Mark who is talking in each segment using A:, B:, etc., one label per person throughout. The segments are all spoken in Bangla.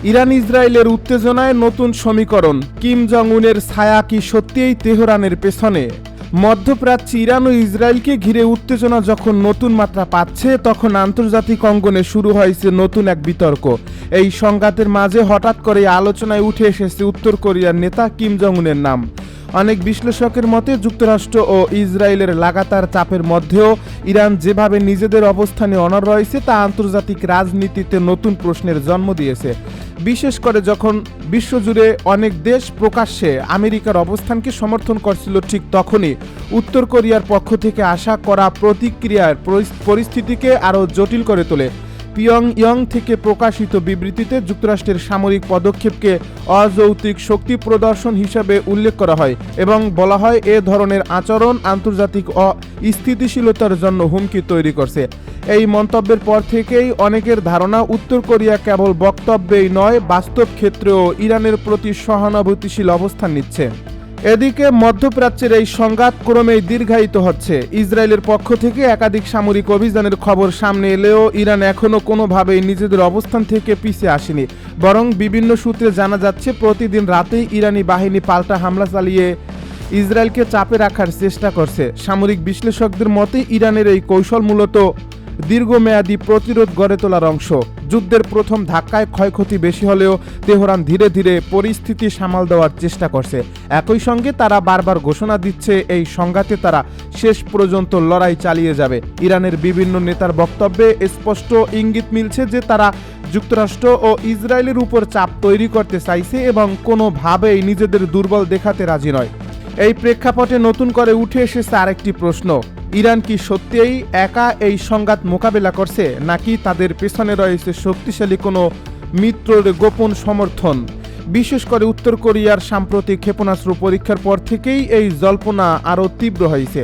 A: ইরান ইসরায়েলের উত্তেজনায় নতুন সমীকরণ, কিম জং উনের ছায়া কি সত্যিই তেহরানের পেছনে? মধ্যপ্রাচ্যে ইরান ও ইসরায়েলকে ঘিরে উত্তেজনা যখন নতুন মাত্রা পাচ্ছে, তখন আন্তর্জাতিক অঙ্গনে শুরু হয়েছে নতুন এক বিতর্ক। এই সংঘাতের মাঝে হঠাৎ করে আলোচনায় উঠে এসেছে উত্তর কোরিয়ার নেতা কিম জং উনের নাম। অনেক বিশ্লেষকের মতে যুক্তরাষ্ট্র ও ইসরায়েলের লাগাতার চাপের মধ্যেও ইরান যেভাবে নিজেদের অবস্থানে অনড় রয়েছে তা আন্তর্জাতিক রাজনীতিতে নতুন প্রশ্নের জন্ম দিয়েছে। বিশেষ করে যখন বিশ্বজুড়ে অনেক দেশ প্রকাশ্যে আমেরিকার অবস্থানকে সমর্থন করছিল, ঠিক তখনই উত্তর কোরিয়ার পক্ষ থেকে আশা করা প্রতিক্রিয়ার পরিস্থিতিকে আরও জটিল করে তোলে। পিয়ংইয়ং থেকে প্রকাশিত বিবৃতিতে যুক্তরাষ্ট্রের সামরিক পদক্ষেপকে অযৌক্তিক শক্তি প্রদর্শন হিসাবে উল্লেখ করা হয় এবং বলা হয় এ ধরনের আচরণ আন্তর্জাতিক অস্থিতিশীলতার জন্য হুমকি তৈরি করছে। এই মন্তব্যের পর থেকেই অনেকের ধারণা উত্তর কোরিয়া কেবল বক্তব্যেই নয়, বাস্তব ক্ষেত্রেও ইরানের প্রতি সহানুভূতিশীল অবস্থান নিচ্ছে। এদিকে মধ্যপ্রাচ্যের এই সংঘাত ক্রমেই দীর্ঘায়িত হচ্ছে। ইসরায়েলের পক্ষ থেকে একাধিক সামরিক অভিযানের খবর সামনে এলেও ইরান এখনও কোনোভাবেই নিজেদের অবস্থান থেকে পিছিয়ে আসেনি, বরং বিভিন্ন সূত্রে জানা যাচ্ছে প্রতিদিন রাতেই ইরানি বাহিনী পাল্টা হামলা চালিয়ে ইসরায়েলকে চাপে রাখার চেষ্টা করছে। সামরিক বিশ্লেষকদের মতে ইরানের এই কৌশল মূলত দীর্ঘমেয়াদী প্রতিরোধ গড়ে তোলার অংশ। যুদ্ধের প্রথম ধাক্কায় ক্ষয়ক্ষতি বেশি হলেও তেহরান ধীরে ধীরে পরিস্থিতি সামাল দেওয়ার চেষ্টা করছে। একই সঙ্গে তারা বারবার ঘোষণা দিচ্ছে এই সংঘাতে তারা শেষ পর্যন্ত লড়াই চালিয়ে যাবে। ইরানের বিভিন্ন নেতার বক্তব্যে স্পষ্ট ইঙ্গিত মিলছে যে তারা যুক্তরাষ্ট্র ও ইসরায়েলের উপর চাপ তৈরি করতে চাইছে এবং কোনোভাবেই নিজেদের দুর্বল দেখাতে রাজি নয়। এই প্রেক্ষাপটে নতুন করে উঠে এসেছে আরেকটি প্রশ্ন, ইরান কি সত্যিই একা এই সংঘাত মোকাবেলা করছে, নাকি তাদের পেছনে রয়েছে শক্তিশালী কোনো মিত্রের গোপন সমর্থন? বিশেষ করে উত্তর কোরিয়ার সাম্প্রতিক ক্ষেপণাস্ত্র পরীক্ষার পর থেকেই এই জল্পনা আরও তীব্র হয়েছে।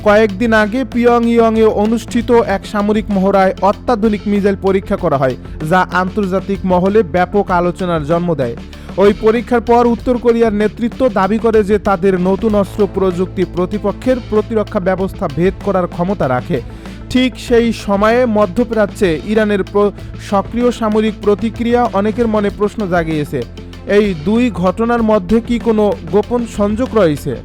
A: কয়েকদিন আগে পিয়ংইয়ংয়ে অনুষ্ঠিত এক সামরিক মহড়ায় অত্যাধুনিক মিসাইল পরীক্ষা করা হয়, যা আন্তর্জাতিক মহলে ব্যাপক আলোচনার জন্ম দেয়। ওই পরীক্ষার পর উত্তর কোরিয়ার নেতৃত্ব দাবি করে যে তাদের নতুন অস্ত্র প্রযুক্তি প্রতিপক্ষের প্রতিরক্ষা ব্যবস্থা ভেদ করার ক্ষমতা রাখে। ঠিক সেই সময়ে মধ্যপ্রাচ্যে ইরানের সক্রিয় সামরিক প্রতিক্রিয়া অনেকের মনে প্রশ্ন জাগিয়েছে, এই দুই ঘটনার মধ্যে কি কোনো গোপন সংযোগ রয়েছে?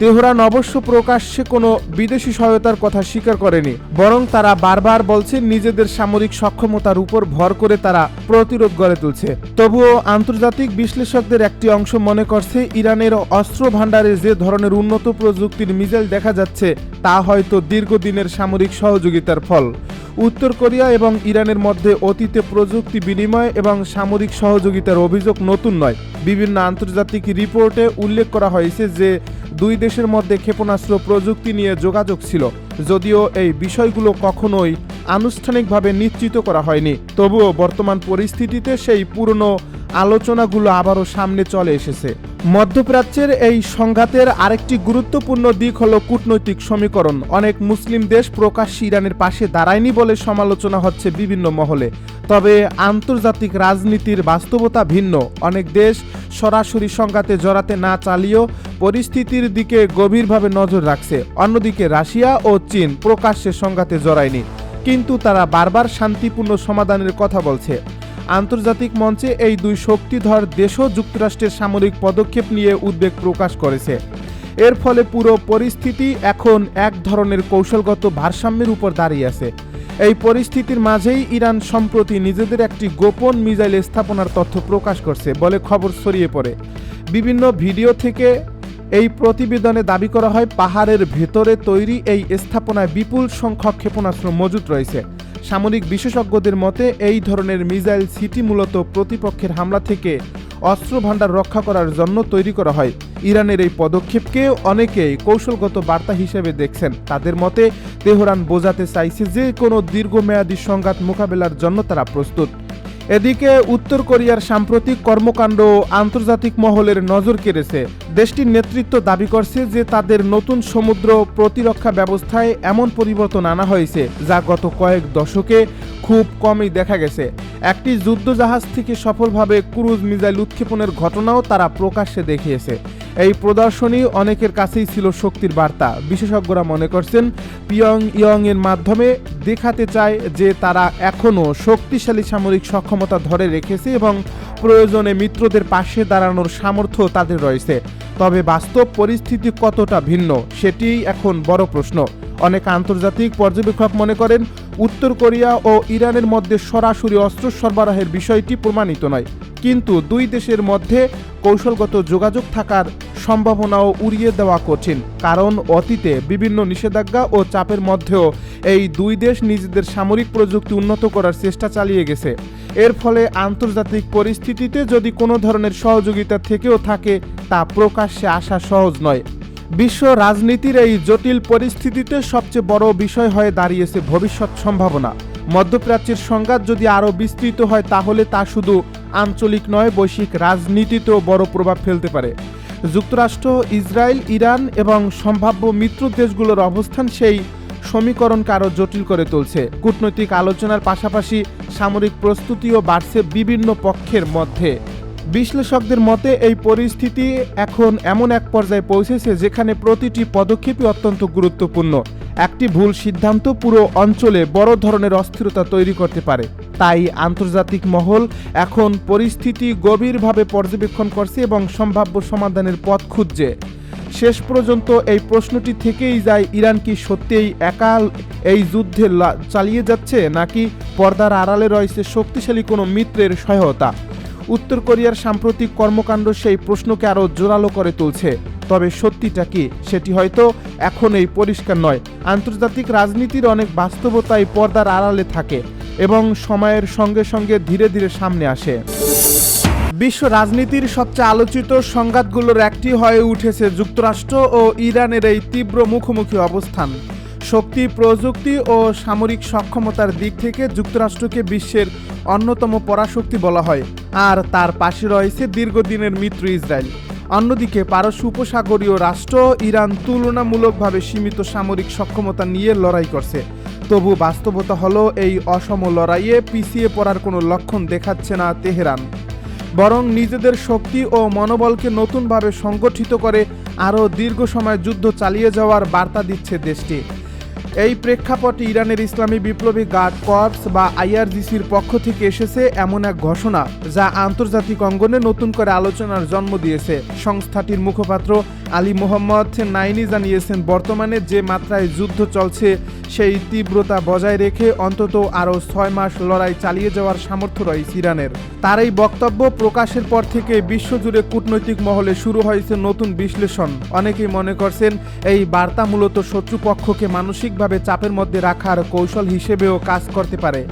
A: তেহরান অবশ্য প্রকাশ্যে কোনো বিদেশি সহায়তার কথা স্বীকার করেনি, বরং তারা বারবার বলছে নিজেদের সামরিক সক্ষমতার উপর ভর করে তারা প্রতিরোধ গড়ে তুলছে। তবুও আন্তর্জাতিক বিশ্লেষকদের একটি অংশ মনে করছে ইরানের অস্ত্র ভাণ্ডারে যে ধরনের উন্নত প্রযুক্তির মিসাইল দেখা যাচ্ছে তা হয়তো দীর্ঘদিনের সামরিক সহযোগিতার ফল। উত্তর কোরিয়া এবং ইরানের মধ্যে অতীতে প্রযুক্তি বিনিময় এবং সামরিক সহযোগিতার অভিযোগ নতুন নয়। বিভিন্ন আন্তর্জাতিক রিপোর্টে উল্লেখ করা হয়েছে যে দুই দেশের মধ্যে ক্ষেপণাস্ত্র প্রযুক্তি নিয়ে যোগাযোগ ছিল, যদিও এই বিষয়গুলো কখনোই আনুষ্ঠানিকভাবে নিশ্চিত করা হয়নি। তবুও বর্তমান পরিস্থিতিতে সেই পুরনো আলোচনাগুলো আবারও সামনে চলে এসেছে। মধ্যপ্রাচ্যের এই সংঘাতের আরেকটি গুরুত্বপূর্ণ দিক হলো কূটনৈতিক সমীকরণ। অনেক মুসলিম দেশ প্রকাশ্যে ইরানের পাশে দাঁড়ায়নি বলে সমালোচনা হচ্ছে বিভিন্ন মহলে। তবে আন্তর্জাতিক রাজনীতির বাস্তবতা ভিন্ন। অনেক দেশ সরাসরি সংঘাতে জড়াতে না চালিয়েও পরিস্থিতির দিকে গভীরভাবে নজর রাখছে। অন্যদিকে রাশিয়া ও চীন প্রকাশ্যে সংঘাতে জড়ায়নি, কিন্তু তারা বারবার শান্তিপূর্ণ সমাধানের কথা বলছে। আন্তর্জাতিক মঞ্চে এই দুই শক্তিধর দেশও যুক্তরাষ্ট্রের সামরিক পদক্ষেপ নিয়ে উদ্বেগ প্রকাশ করেছে। এর ফলে পুরো পরিস্থিতি এখন এক ধরনের কৌশলগত ভারসাম্যের উপর দাঁড়িয়ে আছে। এই পরিস্থিতির মাঝেই ইরান সম্প্রতি নিজেদের একটি গোপন মিসাইল স্থাপনার তথ্য প্রকাশ করছে বলে খবর ছড়িয়ে পড়ে। বিভিন্ন ভিডিও থেকে এই প্রতিবেদনে দাবি করা হয় পাহাড়ের ভেতরে তৈরি এই স্থাপনায় বিপুল সংখ্যক ক্ষেপণাস্ত্র মজুত রয়েছে। সামরিক বিশেষজ্ঞদের মতে এই ধরনের মিসাইল সিটি মূলত প্রতিপক্ষের হামলা থেকে অস্ত্র ভাণ্ডার রক্ষা করার জন্য তৈরি করা হয়। ইরানের এই পদক্ষেপকে অনেকেই কৌশলগত বার্তা হিসেবে দেখছেন। তাদের মতে তেহরান বোঝাতে চাইছে যে কোনো দীর্ঘমেয়াদী সংঘাত মোকাবেলার জন্য তারা প্রস্তুত। এদিকে উত্তর কোরিয়ার সাম্প্রতিক কর্মকাণ্ড আন্তর্জাতিক মহলের নজর কেড়েছে। দেশটির নেতৃত্ব দাবি করছে যে তাদের নতুন সমুদ্র প্রতিরক্ষা ব্যবস্থায় এমন পরিবর্তন আনা হয়েছে যা গত কয়েক দশকে খুব কমই দেখা গেছে। একটি যুদ্ধজাহাজ থেকে সফলভাবে ক্রুজ মিসাইল উৎক্ষেপণের ঘটনাও তারা প্রকাশ্যে দেখিয়েছে। এই প্রদর্শনী অনেকের কাছেই ছিল শক্তির বার্তা। বিশেষজ্ঞরা মনে করছেন পিয়ংইয়ং এর মাধ্যমে দেখাতে চায় যে তারা এখনও শক্তিশালী সামরিক সক্ষমতা ধরে রেখেছে এবং প্রয়োজনে মিত্রদের পাশে দাঁড়ানোর সামর্থ্য তাদের রয়েছে। তবে বাস্তব পরিস্থিতি কতটা ভিন্ন সেটিই এখন বড় প্রশ্ন। অনেক আন্তর্জাতিক পর্যবেক্ষক মনে করেন উত্তর কোরিয়া ও ইরানের মধ্যে সরাসরি অস্ত্র সরবরাহের বিষয়টি প্রমাণিত নয়, কিন্তু দুই দেশের মধ্যে কৌশলগত যোগাযোগ থাকার সম্ভাবনাও উড়িয়ে দেওয়া কঠিন, কারণ অতীতে বিভিন্ন নিষেধাজ্ঞা ও চাপের মধ্যেও এই দুই দেশ নিজেদের সামরিক প্রযুক্তি উন্নত করার চেষ্টা চালিয়ে গেছে। এর ফলে আন্তর্জাতিক পরিস্থিতিতে যদি কোনো ধরনের সহযোগিতা থেকেও থাকে তা প্রকাশ্যে আসা সহজ নয়। বিশ্ব রাজনীতির এই জটিল পরিস্থিতিতে সবচেয়ে বড় বিষয় হয়ে দাঁড়িয়েছে ভবিষ্যৎ সম্ভাবনা। মধ্যপ্রাচ্যের সংঘাত যদি আরও বিস্তৃত হয় তাহলে তা শুধু আঞ্চলিক নয়, বৈশ্বিক রাজনীতিতেও বড় প্রভাব ফেলতে পারে। যুক্তরাষ্ট্র, ইসরায়েল, ইরান এবং সম্ভাব্য মিত্র দেশগুলোর অবস্থান সেই সমীকরণকে আরও জটিল করে তুলছে। কূটনৈতিক আলোচনার পাশাপাশি সামরিক প্রস্তুতিও বাড়ছে বিভিন্ন পক্ষের মধ্যে। বিশ্লেষকদের মতে এই পরিস্থিতি এখন এমন এক পর্যায়ে পৌঁছেছে যেখানে প্রতিটি পদক্ষেপই অত্যন্ত গুরুত্বপূর্ণ। একটি ভুল সিদ্ধান্ত পুরো অঞ্চলে বড় ধরনের অস্থিরতা তৈরি করতে পারে। তাই আন্তর্জাতিক মহল এখন পরিস্থিতি গভীরভাবে পর্যবেক্ষণ করছে এবং সম্ভাব্য সমাধানের পথ খুঁজছে। শেষ পর্যন্ত এই প্রশ্নটি থেকেই যায়, ইরান কি সত্যিই একা এই যুদ্ধে চালিয়ে যাচ্ছে, নাকি পর্দার আড়ালে রয়েছে শক্তিশালী কোনো মিত্রের সহায়তা? উত্তর কোরিয়ার সাম্প্রতিক কর্মকাণ্ড সেই প্রশ্নকে আরও জোরালো করে তুলছে। তবে সত্যিটা কি সেটি হয়তো এখন এই পরিষ্কার নয়। আন্তর্জাতিক রাজনীতির অনেক বাস্তবতাই পর্দার আড়ালে থাকে এবং সময়ের সঙ্গে সঙ্গে ধীরে ধীরে সামনে আসে। বিশ্ব রাজনীতির সবচেয়ে আলোচিত সংঘাতগুলোর একটি হয়ে উঠেছে যুক্তরাষ্ট্র ও ইরানের এই তীব্র মুখোমুখি অবস্থান। শক্তি, প্রযুক্তি ও সামরিক সক্ষমতার দিক থেকে যুক্তরাষ্ট্রকে বিশ্বের অন্যতম পরাশক্তি বলা হয়, আর তার পাশে রয়েছে দীর্ঘদিনের মিত্র ইসরায়েল। অন্যদিকে পারস্য উপসাগরীয় রাষ্ট্র ইরান তুলনামূলকভাবে সীমিত সামরিক সক্ষমতা নিয়ে লড়াই করছে। তবু বাস্তবতা হলো এই অসম লড়াইয়ে পিছিয়ে পড়ার কোনো লক্ষণ দেখাচ্ছে না তেহরান, বরং নিজেদের শক্তি ও মনোবলকে নতুনভাবে সংগঠিত করে আরও দীর্ঘ সময় যুদ্ধ চালিয়ে যাওয়ার বার্তা দিচ্ছে দেশটি। এই প্রেক্ষাপটে ইরানের ইসলামী বিপ্লবী গার্ড কর্পস বা IRGCর পক্ষ থেকে এসেছে এমন এক ঘোষণা যা আন্তর্জাতিক অঙ্গনে নতুন করে আলোচনার জন্ম দিয়েছে। সংস্থাটির মুখপাত্র আলী মোহাম্মদ নাইনি জানিয়েছেন, বর্তমানে যে মাত্রায় যুদ্ধ চলছে সেই তীব্রতা বজায় রেখে অন্তত আরও 6 মাস লড়াই চালিয়ে যাওয়ার সামর্থ্য রয়েছে ইরানের। তার এই বক্তব্য প্রকাশের পর থেকে বিশ্বজুড়ে কূটনৈতিক মহলে শুরু হয়েছে নতুন বিশ্লেষণ। অনেকেই মনে করছেন এই বার্তা মূলত শত্রুপক্ষকে মানসিকভাবে চাপের মধ্যে রাখার কৌশল হিসেবেও কাজ করতে পারে।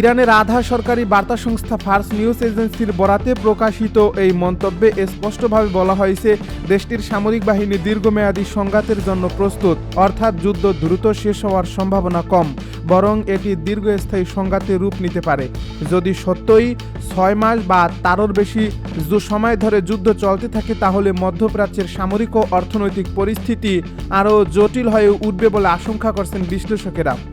A: ইরানের আধা সরকারি বার্তা সংস্থা ফার্স নিউজ এজেন্সির বরাতে প্রকাশিত এই মন্তব্যে স্পষ্টভাবে বলা হয়েছে, দেশটির সামরিক বাহিনী দীর্ঘমেয়াদী সংঘাতের জন্য প্রস্তুত, অর্থাৎ যুদ্ধ দ্রুত শেষ হওয়ার সম্ভাবনা কম, বরং এটি দীর্ঘস্থায়ী সংঘাতের রূপ নিতে পারে। যদি সত্যই 6 মাস বা তারও বেশি সময় ধরে যুদ্ধ চলতে থাকে তাহলে মধ্যপ্রাচ্যের সামরিক ও অর্থনৈতিক পরিস্থিতি আরও জটিল হয়ে উঠবে বলে আশঙ্কা করছেন বিশ্লেষকেরা।